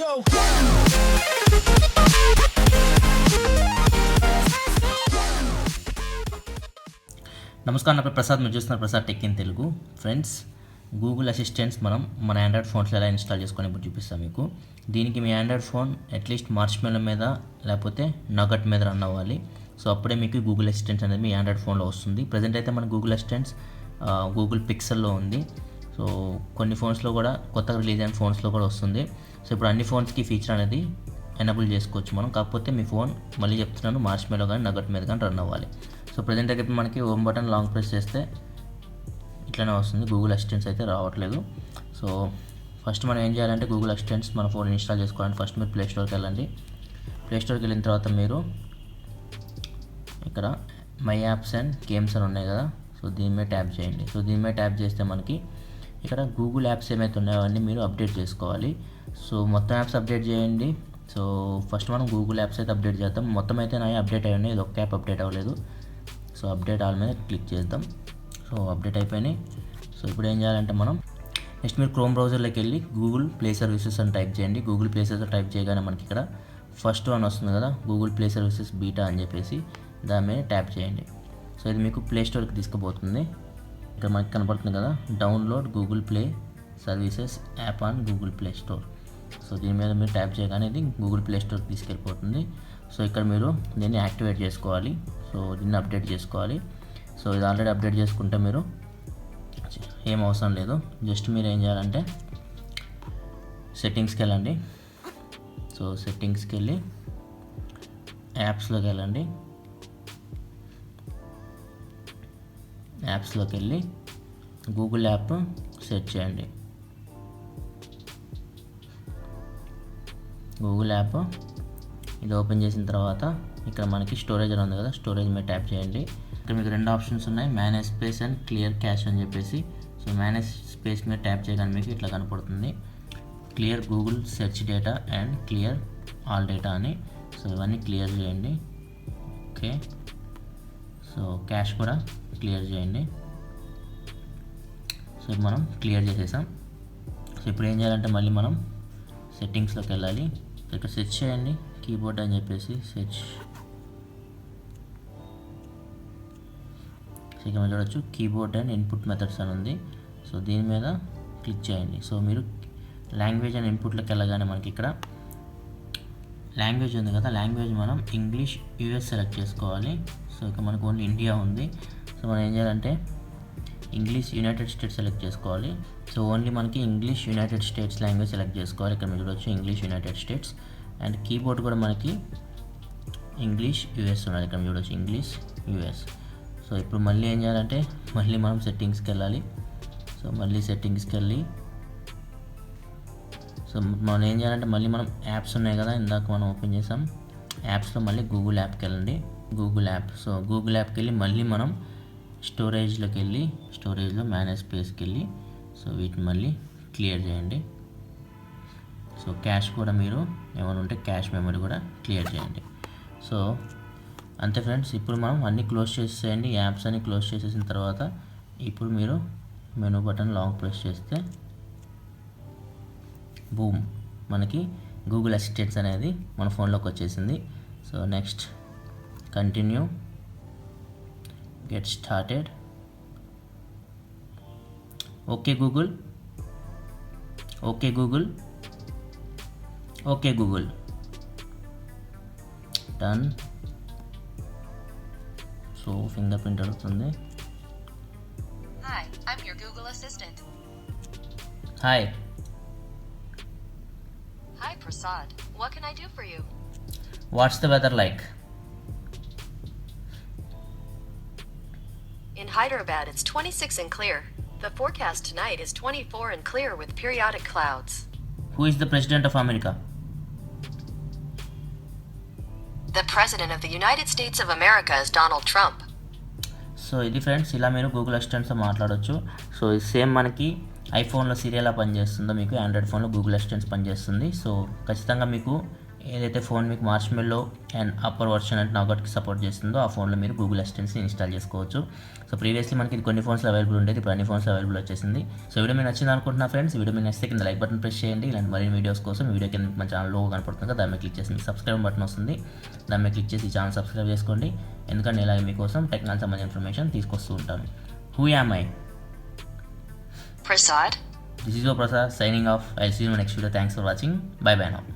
go. నమస్కారం, నా పేరు ప్రసాద్. మీరు చూస్తున్నారు Prasad tech in Telugu. Friends, Google assistants మనం మన ఆండ్రాయిడ్ ఫోన్స్లో ఎలా ఇన్స్టాల్ చేసుకొని ఇప్పుడు చూపిస్తాను మీకు. దీనికి మీ ఆండ్రాయిడ్ ఫోన్ అట్లీస్ట్ మార్ష్మెల్లో మీద లేకపోతే నగట్ మీద రన్ అవ్వాలి. సో అప్పుడే మీకు గూగుల్ అసిస్టెంట్స్ అనేది మీ ఆండ్రాయిడ్ ఫోన్లో వస్తుంది. ప్రజెంట్ అయితే మన గూగుల్ అసిస్టెంట్స్ గూగుల్ పిక్సెల్లో ఉంది. సో కొన్ని ఫోన్స్లో కూడా కొత్తగా రిలీజ్ అయిన ఫోన్స్లో కూడా వస్తుంది. సో ఇప్పుడు అన్ని ఫోన్స్కి ఫీచర్ అనేది ఎనేబుల్ చేసుకోవచ్చు మనం. కాకపోతే మీ ఫోన్ మళ్ళీ చెప్తున్నాను మార్ష్మెల్లో కానీ నగట్ మీద కానీ రన్ అవ్వాలి. సో ప్రజెంట్ అయితే మనకి హోమ్ బటన్ లాంగ్ ప్రెస్ చేస్తే ఇట్లనే వస్తుంది. గూగుల్ అసిస్టెంట్స్ అయితే రావట్లేదు. సో ఫస్ట్ మనం ఏం చేయాలంటే గూగుల్ అసిస్టెంట్స్ మన ఫోన్ ఇన్స్టాల్ చేసుకోవాలంటే ఫస్ట్ మీరు ప్లే స్టోర్కి వెళ్ళండి. ప్లే స్టోర్కి వెళ్ళిన తర్వాత మీరు ఇక్కడ మై యాప్స్ అండ్ గేమ్స్ అని ఉన్నాయి కదా, సో దీని మీద ట్యాప్ చేయండి. సో దీని మీద ట్యాప్ చేస్తే మనకి ఇక్కడ గూగుల్ యాప్స్ ఏమైతే ఉన్నాయో అవన్నీ మీరు అప్డేట్ చేసుకోవాలి. సో మొత్తం యాప్స్ అప్డేట్ చేయండి. సో ఫస్ట్ మనం గూగుల్ యాప్స్ అయితే అప్డేట్ చేద్దాం. మొత్తం అయితే నా అప్డేట్ అయ్యి ఉన్నాయి, ఇది ఒక్క యాప్ అప్డేట్ అవ్వలేదు. సో అప్డేట్ ఆల్ మీద క్లిక్ చేద్దాం. సో అప్డేట్ అయిపోయినాయి. సో ఇప్పుడు ఏం చేయాలంటే మనం నెక్స్ట్ మీరు క్రోమ్ బ్రౌజర్లోకి వెళ్ళి గూగుల్ ప్లే సర్వీసెస్ అని టైప్ చేయండి. గూగుల్ ప్లే సర్వీసెస్ టైప్ చేయగానే మనకి ఇక్కడ ఫస్ట్ వన్ వస్తుంది కదా, గూగుల్ ప్లే సర్వీసెస్ బీటా అని చెప్పేసి దాని మీద ట్యాప్ చేయండి. సో ఇది మీకు ప్లే స్టోర్కి తీసుకుపోతుంది. ఇక్కడ మనకి కనపడుతుంది కదా, download Google play services app on Google play store. So దీని మీద మీరు ట్యాప్ చేయగానే ఇది గూగుల్ ప్లే స్టోర్కి తీసుకెళ్ళిపోతుంది. సో ఇక్కడ మీరు దీన్ని యాక్టివేట్ చేసుకోవాలి. సో దీన్ని అప్డేట్ చేసుకోవాలి. సో ఇది ఆల్రెడీ అప్డేట్ చేసుకుంటే మీరు ఏం అవసరం లేదు. జస్ట్ మీరు ఏం చేయాలంటే సెట్టింగ్స్కి వెళ్ళండి. సో సెట్టింగ్స్కి వెళ్ళి యాప్స్లోకి వెళ్ళండి. యాప్స్లోకి వెళ్ళి గూగుల్ యాప్ సెర్చ్ చేయండి. గూగుల్ యాప్ ఇది ఓపెన్ చేసిన తర్వాత ఇక్కడ మనకి స్టోరేజ్ అని ఉంది కదా, స్టోరేజ్ మీద ట్యాప్ చేయండి. ఇక్కడ మీకు రెండు ఆప్షన్స్ ఉన్నాయి, manage space and clear cash అని చెప్పేసి. సో మేనేజ్ స్పేస్ మీద ట్యాప్ చేయగానే మీకు ఇట్లా కనపడుతుంది, clear Google search data and clear all data అని. సో ఇవన్నీ క్లియర్ చేయండి. ఓకే, సో క్యాష్ కూడా క్లియర్ చేయండి. సో మనం క్లియర్ చేసేసాం. సో ఇప్పుడు ఏం చేయాలంటే మళ్ళీ మనం సెట్టింగ్స్లోకి వెళ్ళాలి. ఇక్కడ సెర్చ్ చేయండి, కీబోర్డ్ అని చెప్పేసి సెర్చ్. సో ఇక్కడ మీరు చూడొచ్చు కీబోర్డ్ అండ్ ఇన్పుట్ మెథడ్స్ అని ఉంది. సో దీని మీద క్లిక్ చేయండి. సో మీరు లాంగ్వేజ్ అండ్ ఇన్పుట్లోకి వెళ్ళగానే మనకి ఇక్కడ లాంగ్వేజ్ ఉంది కదా, లాంగ్వేజ్ మనం ఇంగ్లీష్ యూఎస్ సెలెక్ట్ చేసుకోవాలి. సో ఇక్కడ మనకు ఓన్లీ ఇండియా ఉంది. సో మనం ఏం చేయాలంటే ఇంగ్లీష్ యునైటెడ్ స్టేట్స్ సెలెక్ట్ చేసుకోవాలి. సో ఓన్లీ మనకి English United states language select చేసుకోవాలి. ఇక్కడ మీరు చూడవచ్చు English United states. And keyboard కూడా మనకి ఇంగ్లీష్ యూఎస్ ఉన్నది. ఇక్కడ మీరు చూడవచ్చు ఇంగ్లీష్ యూఎస్. సో ఇప్పుడు మళ్ళీ ఏం చేయాలంటే మళ్ళీ మనం సెట్టింగ్స్కి వెళ్ళాలి. సో మళ్ళీ సెట్టింగ్స్కి వెళ్ళి సో మనం ఏం చేయాలంటే మళ్ళీ మనం యాప్స్ ఉన్నాయి కదా, ఇందాక మనం ఓపెన్ చేసాం, యాప్స్లో మళ్ళీ గూగుల్ యాప్కి వెళ్ళండి. Google app. సో గూగుల్ యాప్కి వెళ్ళి మళ్ళీ మనం స్టోరేజ్లోకి వెళ్ళి స్టోరేజ్లో మేనేజ్ స్పేస్కి వెళ్ళి సో వీటిని మళ్ళీ క్లియర్ చేయండి. సో క్యాష్ కూడా మీరు ఏమైనా ఉంటే క్యాష్ మెమరీ కూడా క్లియర్ చేయండి. సో అంతే ఫ్రెండ్స్, ఇప్పుడు మనం అన్నీ క్లోజ్ చేసేయండి. యాప్స్ అన్ని క్లోజ్ చేసేసిన తర్వాత ఇప్పుడు మీరు మెనూ బటన్ లాంగ్ ప్రెస్ చేస్తే బూమ్, మనకి గూగుల్ అసిస్టెంట్స్ అనేది మన ఫోన్లోకి వచ్చేసింది. So next continue, get started. Okay Google, okay Google, okay Google, done. So fingerprint అడుగుతుంది. Hi, I'm your Google Assistant. Hi. Hi, Prasad. What can I do for you? What's the weather like? In Hyderabad, it's 26 and clear. The forecast tonight is 24 and clear with periodic clouds. Who is the president of America? The President of the United States of America is Donald Trump. So ఇది friends, ఇలా మీరు Google అసిస్టెంట్స్తో మాట్లాడవచ్చు. So ఇది same మనకి ఐఫోన్లో సిరి ఎలా పనిచేస్తుందో మీకు Android ఫోన్లో గూగుల్ అసిస్టెంట్స్ పనిచేస్తుంది. సో ఖచ్చితంగా మీకు ఏదైతే ఫోన్ మీకు మార్ష్మెల్లో అండ్ అప్పర్ వర్షన్ అంటే నాగట్కి సపోర్ట్ చేస్తుందో ఆ ఫోన్లో మీరు గూగుల్ అసిస్టెంట్స్ని ఇన్స్టాల్ చేసుకోవచ్చు. సో ప్రీవియస్లీ మనకి ఇది కొన్ని ఫోన్స్లో అవైలబుల్ ఉండేది, ఇప్పుడు అన్ని ఫోన్స్లో అవైలబుల్ వచ్చేసింది. సో వీడియో మీకు నచ్చింది అనుకుంటున్నా ఫ్రెండ్స్. వీడియో మీకు నచ్చితే కింద లైక్ బటన్ ప్రెస్ చేయండి. ఇలాంటి మరిన్ని వీడియోస్ కోసం వీడియో కింద మన ఛానల్ లోగో కనపడుతుంది కదా, దాని మీద క్లిక్ చేసి మీకు సబ్స్క్రైబ్ బటన్ వస్తుంది, దాని మీద క్లిక్ చేసి ఈ ఛానల్ సబ్స్క్రైబ్ చేసుకోండి. ఎందుకంటే ఇలాగే మీకోసం టెక్నాలజీ సంబంధించిన ఇన్ఫర్మేషన్ తీసుకొస్తూ ఉంటాను. Who am I? Prasad. This is your Prasad signing off. I'll see you in my next video. Thanks for watching. Bye bye now.